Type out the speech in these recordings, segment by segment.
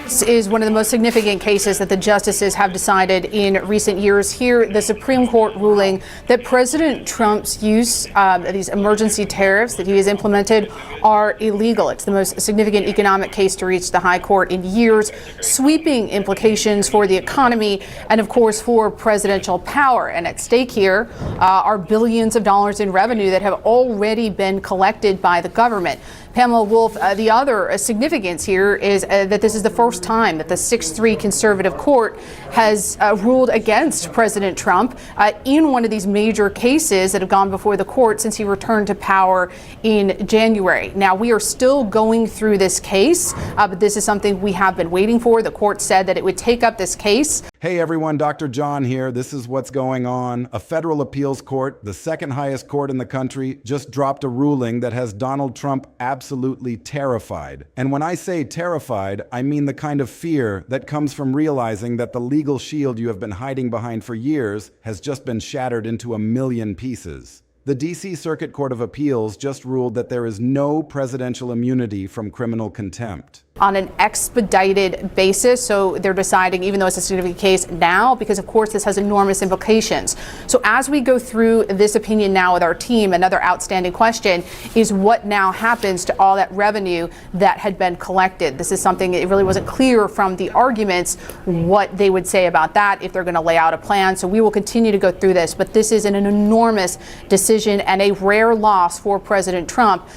This is one of the most significant cases that the justices have decided in recent years. Here, the Supreme Court ruling that President Trump's use of these emergency tariffs that he has implemented are illegal. It's the most significant economic case to reach the high court in years, sweeping implications for the economy and, of course, for presidential power. And at stake here are billions of dollars in revenue that have already been collected by the government. Pamela Wolf, the other significance here is that this is the first time that the 6-3 conservative court has ruled against President Trump in one of these major cases that have gone before the court since he returned to power in January. Now, we are still going through this case, but this is something we have been waiting for. The court said that it would take up this case. Hey everyone, Dr. John here. This is what's going on. A federal appeals court, the second highest court in the country, just dropped a ruling that has Donald Trump absolutely terrified. And when I say terrified, I mean the kind of fear that comes from realizing that the legal shield you have been hiding behind for years has just been shattered into a million pieces. The D.C. Circuit Court of Appeals just ruled that there is no presidential immunity from criminal contempt. On an expedited basis, so they're deciding, even though it's a significant case now, because of course this has enormous implications. So as we go through this opinion now with our team, another outstanding question is what now happens to all that revenue that had been collected. This is something it really wasn't clear from the arguments what they would say about that, if they're going to lay out a plan. So we will continue to go through this, but this is an enormous decision and a rare loss for President Trump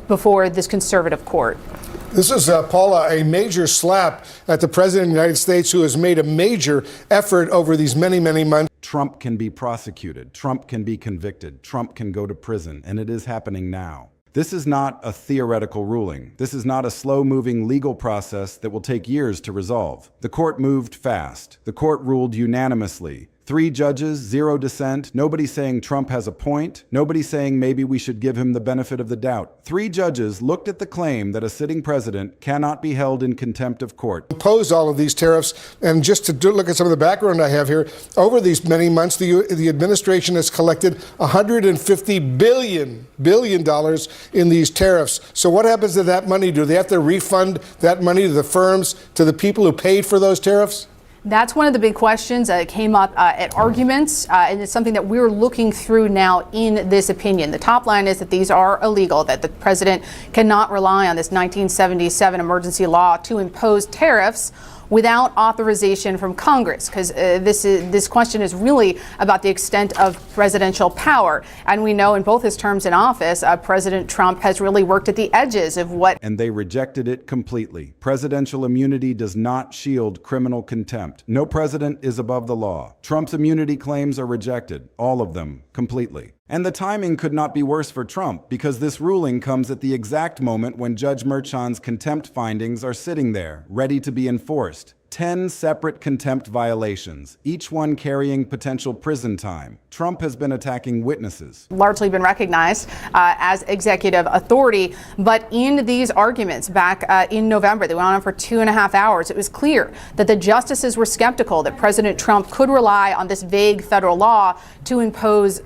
before this conservative court. This is, Paula, a major slap at the President of the United States, who has made a major effort over these many, many months. Trump can be prosecuted. Trump can be convicted. Trump can go to prison. And it is happening now. This is not a theoretical ruling. This is not a slow-moving legal process that will take years to resolve. The court moved fast. The court ruled unanimously. 3 judges, 0 dissent, nobody saying Trump has a point, nobody saying maybe we should give him the benefit of the doubt. 3 judges looked at the claim that a sitting president cannot be held in contempt of court. Imposed all of these tariffs, and just to look at some of the background I have here, over these many months, the administration has collected $150 billion in these tariffs. So what happens to that money? Do they have to refund that money to the firms, to the people who paid for those tariffs? That's one of the big questions that came up at arguments, and it's something that we're looking through now in this opinion. The top line is that these are illegal, that the president cannot rely on this 1977 emergency law to impose tariffs without authorization from Congress, because this question is really about the extent of presidential power. And we know in both his terms in office, President Trump has really worked at the edges of what... And they rejected it completely. Presidential immunity does not shield criminal contempt. No president is above the law. Trump's immunity claims are rejected, all of them, completely. And the timing could not be worse for Trump, because this ruling comes at the exact moment when Judge Merchan's contempt findings are sitting there, ready to be enforced. 10 separate contempt violations, each one carrying potential prison time. Trump has been attacking witnesses. Largely been recognized as executive authority, but in these arguments back in November, they went on for 2.5 hours. It was clear that the justices were skeptical that President Trump could rely on this vague federal law to impose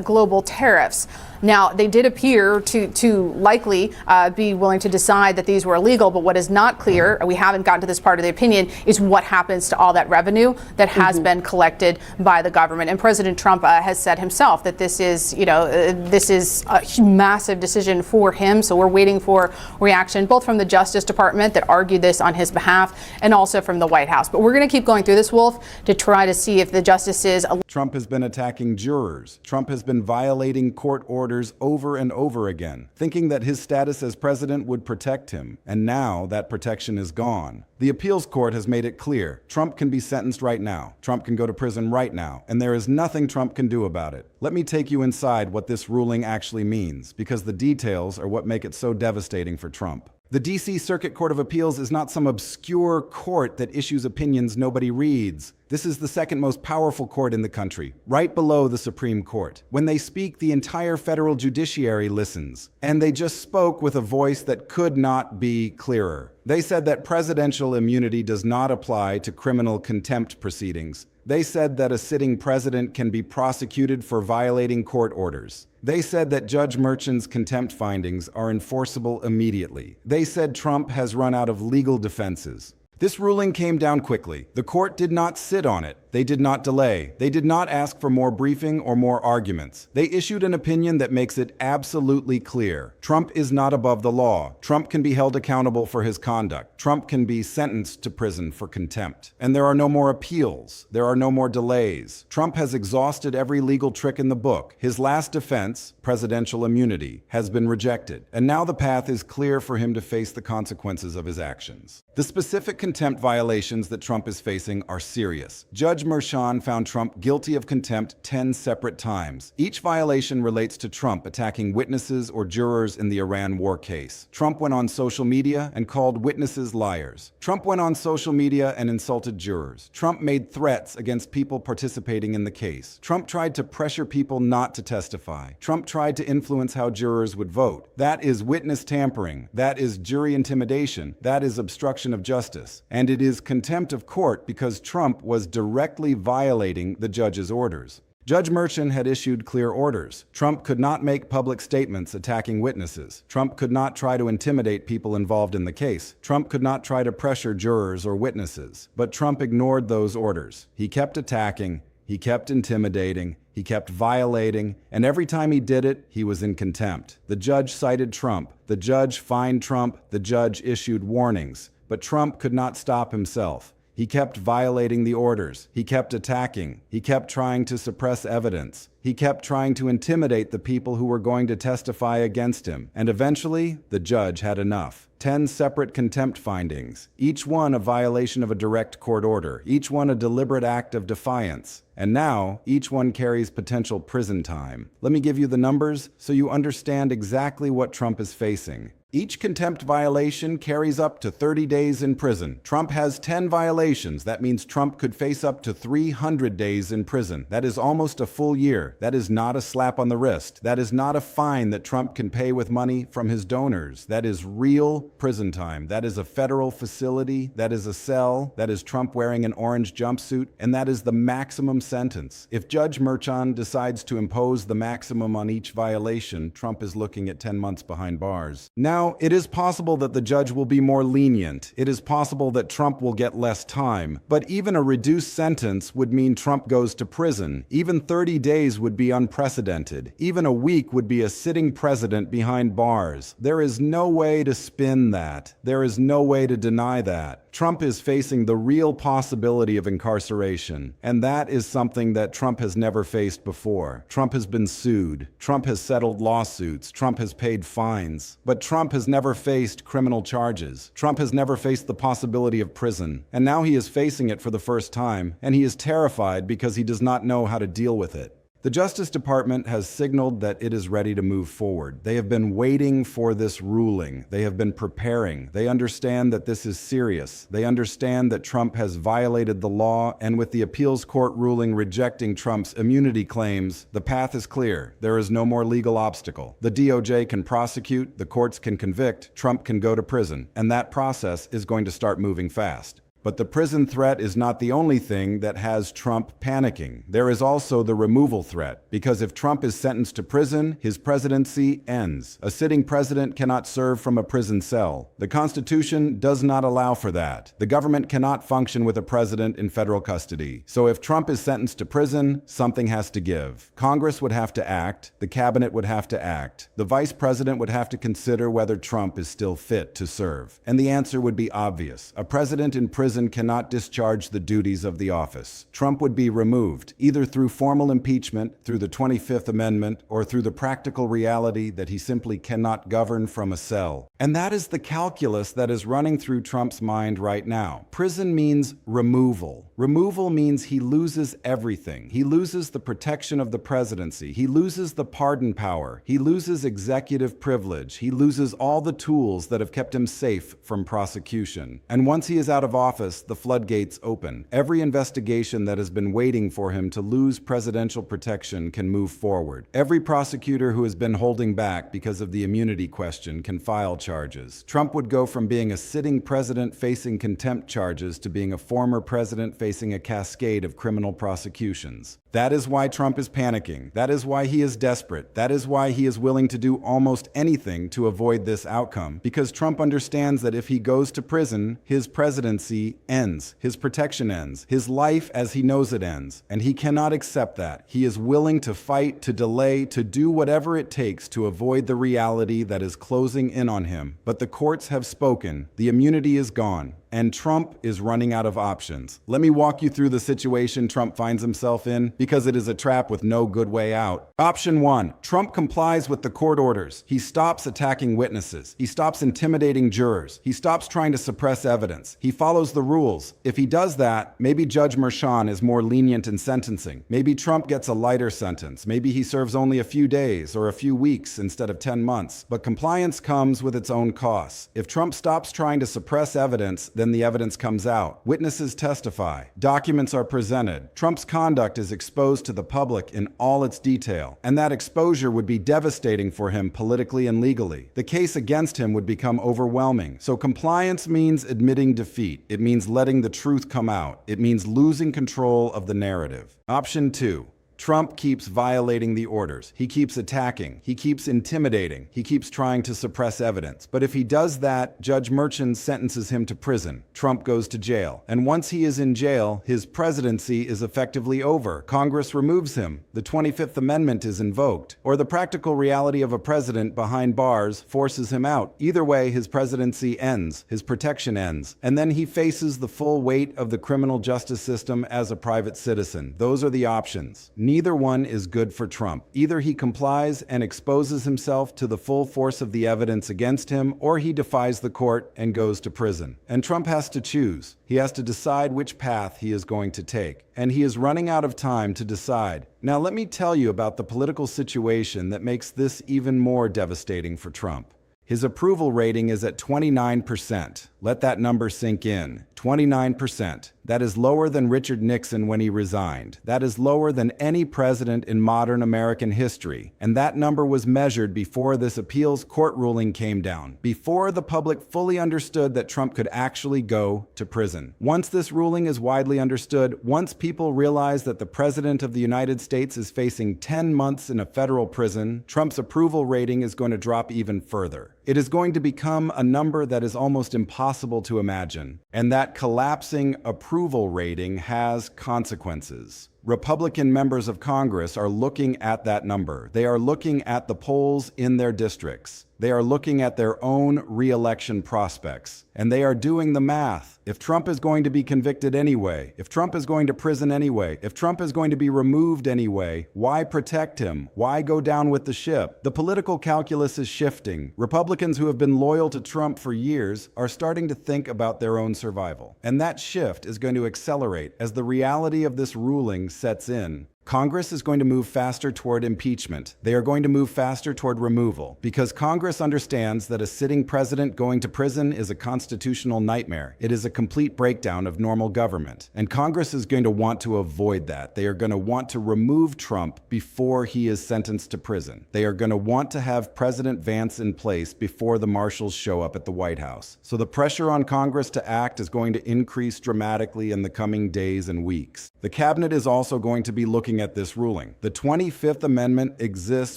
global tariffs. Now, they did appear to likely be willing to decide that these were illegal, but what is not clear, we haven't gotten to this part of the opinion, is what happens to all that revenue that has been collected by the government. And President Trump has said himself that this is, this is a massive decision for him. So we're waiting for reaction, both from the Justice Department that argued this on his behalf and also from the White House. But we're going to keep going through this, Wolf, to try to see if the justices... Trump has been attacking jurors. Trump has been violating court orders over and over again, thinking that his status as president would protect him. And now that protection is gone. The appeals court has made it clear Trump can be sentenced right now. Trump can go to prison right now. And there is nothing Trump can do about it. Let me take you inside what this ruling actually means, because the details are what make it so devastating for Trump. The D.C. Circuit Court of Appeals is not some obscure court that issues opinions nobody reads. This is the second most powerful court in the country, right below the Supreme Court. When they speak, the entire federal judiciary listens. And they just spoke with a voice that could not be clearer. They said that presidential immunity does not apply to criminal contempt proceedings. They said that a sitting president can be prosecuted for violating court orders. They said that Judge Merchan's contempt findings are enforceable immediately. They said Trump has run out of legal defenses. This ruling came down quickly. The court did not sit on it. They did not delay. They did not ask for more briefing or more arguments. They issued an opinion that makes it absolutely clear. Trump is not above the law. Trump can be held accountable for his conduct. Trump can be sentenced to prison for contempt. And there are no more appeals. There are no more delays. Trump has exhausted every legal trick in the book. His last defense, presidential immunity, has been rejected. And now the path is clear for him to face the consequences of his actions. The specific contempt violations that Trump is facing are serious. Judge Merchan found Trump guilty of contempt 10 separate times. Each violation relates to Trump attacking witnesses or jurors in the Iran war case. Trump went on social media and called witnesses liars. Trump went on social media and insulted jurors. Trump made threats against people participating in the case. Trump tried to pressure people not to testify. Trump tried to influence how jurors would vote. That is witness tampering. That is jury intimidation. That is obstruction of justice. And it is contempt of court because Trump was directly violating the judge's orders. Judge Merchan had issued clear orders. Trump could not make public statements attacking witnesses. Trump could not try to intimidate people involved in the case. Trump could not try to pressure jurors or witnesses. But Trump ignored those orders. He kept attacking. He kept intimidating. He kept violating, and every time he did it, he was in contempt. The judge cited Trump. The judge fined Trump. The judge issued warnings. But Trump could not stop himself. He kept violating the orders. He kept attacking. He kept trying to suppress evidence. He kept trying to intimidate the people who were going to testify against him. And eventually, the judge had enough. 10 separate contempt findings, each one a violation of a direct court order, each one a deliberate act of defiance. And now, each one carries potential prison time. Let me give you the numbers so you understand exactly what Trump is facing. Each contempt violation carries up to 30 days in prison. Trump has 10 violations. That means Trump could face up to 300 days in prison. That is almost a full year. That is not a slap on the wrist. That is not a fine that Trump can pay with money from his donors. That is real prison time. That is a federal facility. That is a cell. That is Trump wearing an orange jumpsuit. And that is the maximum sentence. If Judge Merchan decides to impose the maximum on each violation, Trump is looking at 10 months behind bars. Now, it is possible that the judge will be more lenient. It is possible that Trump will get less time. But even a reduced sentence would mean Trump goes to prison. Even 30 days would be unprecedented. Even a week would be a sitting president behind bars. There is no way to spin that. There is no way to deny that. Trump is facing the real possibility of incarceration, and that is something that Trump has never faced before. Trump has been sued. Trump has settled lawsuits. Trump has paid fines. But Trump has never faced criminal charges. Trump has never faced the possibility of prison. And now he is facing it for the first time, and he is terrified because he does not know how to deal with it. The Justice Department has signaled that it is ready to move forward. They have been waiting for this ruling. They have been preparing. They understand that this is serious. They understand that Trump has violated the law, and with the appeals court ruling rejecting Trump's immunity claims, the path is clear. There is no more legal obstacle. The DOJ can prosecute, the courts can convict, Trump can go to prison, and that process is going to start moving fast. But the prison threat is not the only thing that has Trump panicking. There is also the removal threat, because if Trump is sentenced to prison, his presidency ends. A sitting president cannot serve from a prison cell. The Constitution does not allow for that. The government cannot function with a president in federal custody. So if Trump is sentenced to prison, something has to give. Congress would have to act. The cabinet would have to act. The vice president would have to consider whether Trump is still fit to serve. And the answer would be obvious. A president in prison cannot discharge the duties of the office. Trump would be removed, either through formal impeachment, through the 25th Amendment, or through the practical reality that he simply cannot govern from a cell. And that is the calculus that is running through Trump's mind right now. Prison means removal. Removal means he loses everything. He loses the protection of the presidency. He loses the pardon power. He loses executive privilege. He loses all the tools that have kept him safe from prosecution. And once he is out of office, the floodgates open. Every investigation that has been waiting for him to lose presidential protection can move forward. Every prosecutor who has been holding back because of the immunity question can file charges. Trump would go from being a sitting president facing contempt charges to being a former president facing a cascade of criminal prosecutions. That is why Trump is panicking. That is why he is desperate. That is why he is willing to do almost anything to avoid this outcome. Because Trump understands that if he goes to prison, his presidency presidency ends. His protection ends. His life as he knows it ends. And he cannot accept that. He is willing to fight, to delay, to do whatever it takes to avoid the reality that is closing in on him. But the courts have spoken. The immunity is gone. And Trump is running out of options. Let me walk you through the situation Trump finds himself in, because it is a trap with no good way out. Option 1. Trump complies with the court orders. He stops attacking witnesses. He stops intimidating jurors. He stops trying to suppress evidence. He follows the rules. If he does that, maybe Judge Merchan is more lenient in sentencing. Maybe Trump gets a lighter sentence. Maybe he serves only a few days or a few weeks instead of 10 months. But compliance comes with its own costs. If Trump stops trying to suppress evidence, then the evidence comes out. Witnesses testify. Documents are presented. Trump's conduct is exposed to the public in all its detail, and that exposure would be devastating for him politically and legally. The case against him would become overwhelming. So compliance means admitting defeat. It means letting the truth come out. It means losing control of the narrative. Option 2. Trump keeps violating the orders. He keeps attacking. He keeps intimidating. He keeps trying to suppress evidence. But if he does that, Judge Merchan sentences him to prison. Trump goes to jail. And once he is in jail, his presidency is effectively over. Congress removes him. The 25th Amendment is invoked. Or the practical reality of a president behind bars forces him out. Either way, his presidency ends. His protection ends. And then he faces the full weight of the criminal justice system as a private citizen. Those are the options. Neither one is good for Trump. Either he complies and exposes himself to the full force of the evidence against him, or he defies the court and goes to prison. And Trump has to choose. He has to decide which path he is going to take. And he is running out of time to decide. Now let me tell you about the political situation that makes this even more devastating for Trump. His approval rating is at 29%. Let that number sink in. 29%. That is lower than Richard Nixon when he resigned. That is lower than any president in modern American history. And that number was measured before this appeals court ruling came down, before the public fully understood that Trump could actually go to prison. Once this ruling is widely understood, once people realize that the President of the United States is facing 10 months in a federal prison, Trump's approval rating is going to drop even further. It is going to become a number that is almost impossible to imagine. And that collapsing approval rating has consequences. Republican members of Congress are looking at that number. They are looking at the polls in their districts. They are looking at their own re-election prospects. And they are doing the math. If Trump is going to be convicted anyway, if Trump is going to prison anyway, if Trump is going to be removed anyway, why protect him? Why go down with the ship? The political calculus is shifting. Republicans who have been loyal to Trump for years are starting to think about their own survival. And that shift is going to accelerate as the reality of this ruling sets in. Congress is going to move faster toward impeachment. They are going to move faster toward removal because Congress understands that a sitting president going to prison is a constitutional nightmare. It is a complete breakdown of normal government. And Congress is going to want to avoid that. They are going to want to remove Trump before he is sentenced to prison. They are going to want to have President Vance in place before the marshals show up at the White House. So the pressure on Congress to act is going to increase dramatically in the coming days and weeks. The cabinet is also going to be looking at this ruling. The 25th Amendment exists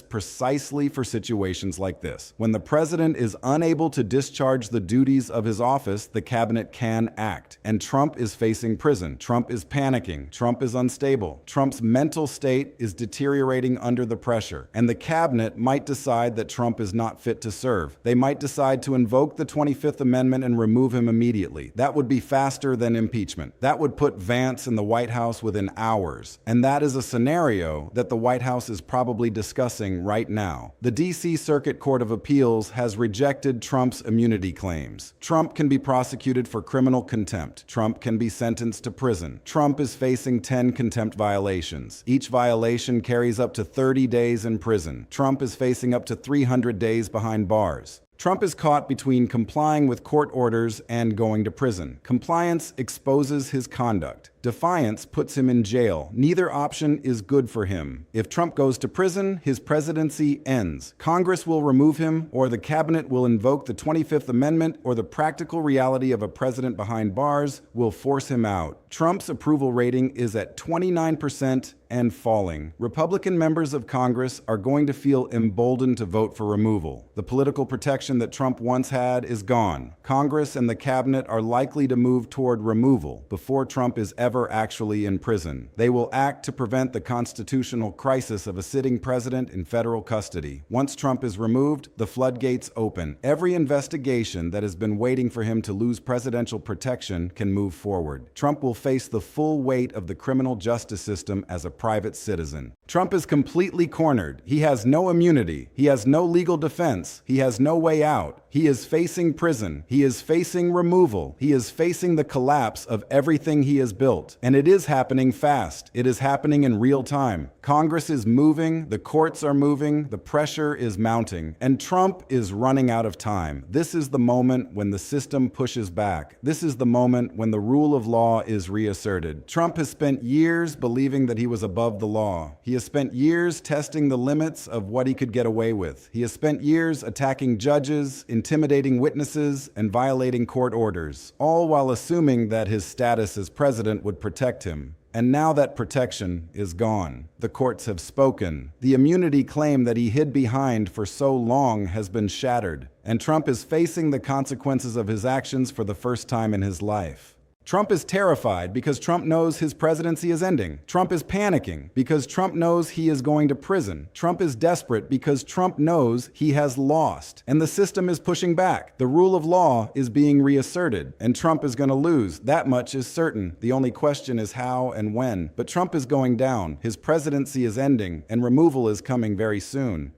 precisely for situations like this. When the president is unable to discharge the duties of his office, the cabinet can act. And Trump is facing prison. Trump is panicking. Trump is unstable. Trump's mental state is deteriorating under the pressure. And the cabinet might decide that Trump is not fit to serve. They might decide to invoke the 25th Amendment and remove him immediately. That would be faster than impeachment. That would put Vance in the White House within hours. And that is a scenario that the White House is probably discussing right now. The D.C. Circuit Court of Appeals has rejected Trump's immunity claims. Trump can be prosecuted for criminal contempt. Trump can be sentenced to prison. Trump is facing 10 contempt violations. Each violation carries up to 30 days in prison. Trump is facing up to 300 days behind bars. Trump is caught between complying with court orders and going to prison. Compliance exposes his conduct. Defiance puts him in jail. Neither option is good for him. If Trump goes to prison, his presidency ends. Congress will remove him, or the cabinet will invoke the 25th Amendment, or the practical reality of a president behind bars will force him out. Trump's approval rating is at 29% and falling. Republican members of Congress are going to feel emboldened to vote for removal. The political protection that Trump once had is gone. Congress and the cabinet are likely to move toward removal before Trump is ever actually in prison. They will act to prevent the constitutional crisis of a sitting president in federal custody. Once Trump is removed, the floodgates open. Every investigation that has been waiting for him to lose presidential protection can move forward. Trump will face the full weight of the criminal justice system as a private citizen. Trump is completely cornered. He has no immunity. He has no legal defense. He has no way out. He is facing prison. He is facing removal. He is facing the collapse of everything he has built. And it is happening fast. It is happening in real time. Congress is moving. The courts are moving. The pressure is mounting. And Trump is running out of time. This is the moment when the system pushes back. This is the moment when the rule of law is reasserted. Trump has spent years believing that he was above the law. He has spent years testing the limits of what he could get away with. He has spent years attacking judges, intimidating witnesses, and violating court orders, all while assuming that his status as president would protect him. And now that protection is gone. The courts have spoken. The immunity claim that he hid behind for so long has been shattered, and Trump is facing the consequences of his actions for the first time in his life. Trump is terrified because Trump knows his presidency is ending. Trump is panicking because Trump knows he is going to prison. Trump is desperate because Trump knows he has lost. And the system is pushing back. The rule of law is being reasserted, and Trump is going to lose. That much is certain. The only question is how and when. But Trump is going down. His presidency is ending, and removal is coming very soon.